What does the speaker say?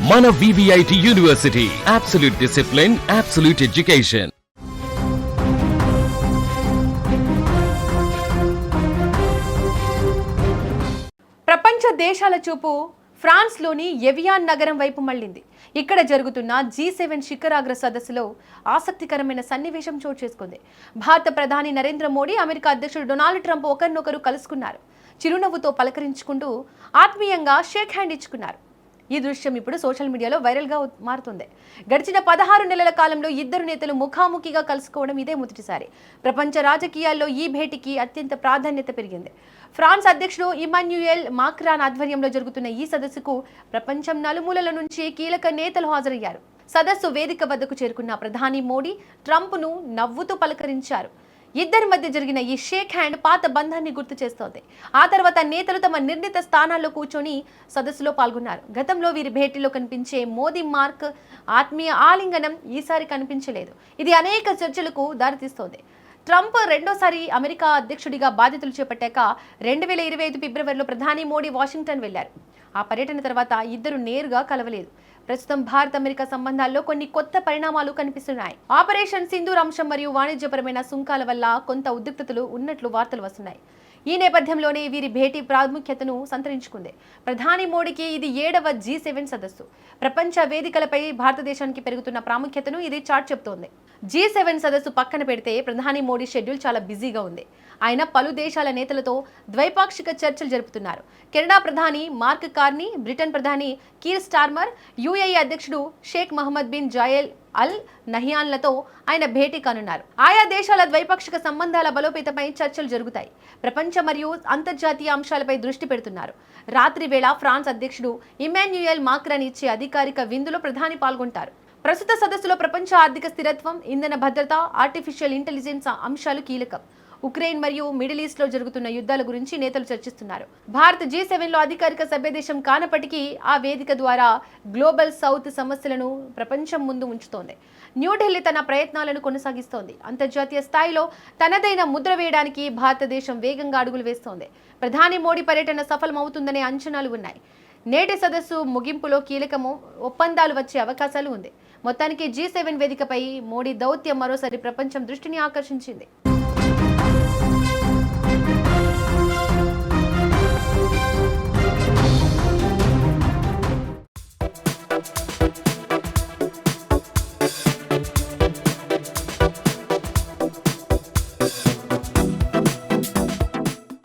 మన VVIT university, absolute discipline, absolute education. ప్రపంచ దేశాల చూపు ఫ్రాన్స్లోని ఎవియాన్ నగరం వైపు మళ్లింది. ఇక్కడ జరుగుతున్న G7 శిఖరాగ్ర సదస్సులో ఆసక్తికరమైన సన్నివేశం చోటు చేసుకుంది. భారత ప్రధాని నరేంద్ర మోడీ, అమెరికా అధ్యక్షుడు డొనాల్డ్ ట్రంప్ ఒకరినొకరు కలుసుకున్నారు. చిరునవ్వుతో పలకరించుకుంటూ ఆత్మీయంగా షేక్ హ్యాండ్ ఇచ్చుకున్నారు. ఈ దృశ్యం ఇప్పుడు సోషల్ మీడియాలో వైరల్గా మారుతుంది. గడిచిన 16 నెలల కాలంలో ఇద్దరు నేతలు ముఖాముఖిగా కలుసుకోవడం ఇదే మొదటిసారి. ప్రపంచ రాజకీయాల్లో ఈ భేటీకి అత్యంత ప్రాధాన్యత పెరిగింది. ఫ్రాన్స్ అధ్యక్షుడు ఇమాన్యుయల్ మాక్రాన్ ఆధ్వర్యంలో జరుగుతున్న ఈ సదస్సుకు ప్రపంచం నలుమూలల నుంచి కీలక నేతలు హాజరయ్యారు. సదస్సు వేదిక వద్దకు చేరుకున్న ప్రధాని మోడీ ట్రంప్ను నవ్వుతూ పలకరించారు. ఇద్దరి మధ్య జరిగిన ఈ షేక్ హ్యాండ్ పాత బంధాన్ని గుర్తు చేస్తోంది. ఆ తర్వాత నేతలు తమ నిర్ణీత స్థానాల్లో కూర్చొని సదస్సులో పాల్గొన్నారు. గతంలో వీరి భేటీలో కనిపించే మోదీ మార్క్ ఆత్మీయ ఆలింగనం ఈసారి కనిపించలేదు. ఇది అనేక చర్చలకు దారితీస్తోంది. ట్రంప్ రెండోసారి అమెరికా అధ్యక్షుడిగా బాధ్యతలు చేపట్టాక 2025 ఫిబ్రవరిలో ప్రధాని మోడీ వాషింగ్టన్ వెళ్లారు. ఆ పర్యటన తర్వాత ఇద్దరు నేరుగా కలవలేదు. ప్రస్తుతం భారత్ అమెరికా సంబంధాల్లో కొన్ని కొత్త పరిణామాలు కనిపిస్తున్నాయి. ఆపరేషన్ సింధూర్ అంశం మరియు వాణిజ్యపరమైన సుంకాల వల్ల కొంత ఉద్రిక్తతలు ఉన్నట్లు వార్తలు వస్తున్నాయి. ఈ నేపథ్యంలోనే వీరి భేటీ ప్రాముఖ్యతను సంతరించుకుంది. ప్రధాని మోడీకి ఇది 7వ G7 సదస్సు. ప్రపంచ వేదికలపై భారతదేశానికి పెరుగుతున్న ప్రాముఖ్యతను ఇది చాటి చెబుతోంది. G7 సదస్సు పక్కన పెడితే ప్రధాని మోడీ షెడ్యూల్ చాలా బిజీగా ఉంది. ఆయన పలు దేశాల నేతలతో ద్వైపాక్షిక చర్చలు జరుపుతున్నారు. కెనడా ప్రధాని మార్క్ కార్నీ, బ్రిటన్ ప్రధాని కీర్ స్టార్మర్, UAE అధ్యక్షుడు షేక్ మహమ్మద్ బిన్ జాయెల్ అల్ నహియాన్లతో ఆయన భేటీ కానున్నారు. ఆయా దేశాల ద్వైపాక్షిక సంబంధాల బలోపేతమై చర్చలు జరుగుతాయి. ప్రపంచ మరియు అంతర్జాతీయ అంశాలపై దృష్టి పెడుతున్నారు. రాత్రి వేళ ఫ్రాన్స్ అధ్యక్షుడు ఇమాన్యుయల్ మాక్రాన్ ఇచ్చే అధికారిక విందులో ప్రధాని పాల్గొంటారు. ప్రస్తుత సదస్సులో ప్రపంచ ఆర్థిక స్థిరత్వం, ఇంధన భద్రత, ఆర్టిఫిషియల్ ఇంటెలిజెన్స్ అంశాలు కీలకం. ఉక్రెయిన్ మరియు మిడిల్ ఈస్ట్ లో జరుగుతున్న యుద్ధాల గురించి నేతలు చర్చిస్తున్నారు. భారత్ G7లో అధికారిక సభ్యదేశం కానప్పటికీ ఆ వేదిక ద్వారా గ్లోబల్ సౌత్ సమస్యలను ప్రపంచం ముందు ఉంచుతోంది. న్యూఢిల్లీ తన ప్రయత్నాలను కొనసాగిస్తోంది. అంతర్జాతీయ స్థాయిలో తనదైన ముద్ర వేయడానికి భారతదేశం వేగంగా అడుగులు వేస్తోంది. ప్రధాని మోడీ పర్యటన సఫలమవుతుందనే అంచనాలు ఉన్నాయి. నేటి సదస్సు ముగింపులో కీలకము ఒప్పందాలు వచ్చే అవకాశాలు ఉంది. మొత్తానికి G7 వేదికపై మోడీ దౌత్యం మరోసారి ప్రపంచం దృష్టిని ఆకర్షించింది.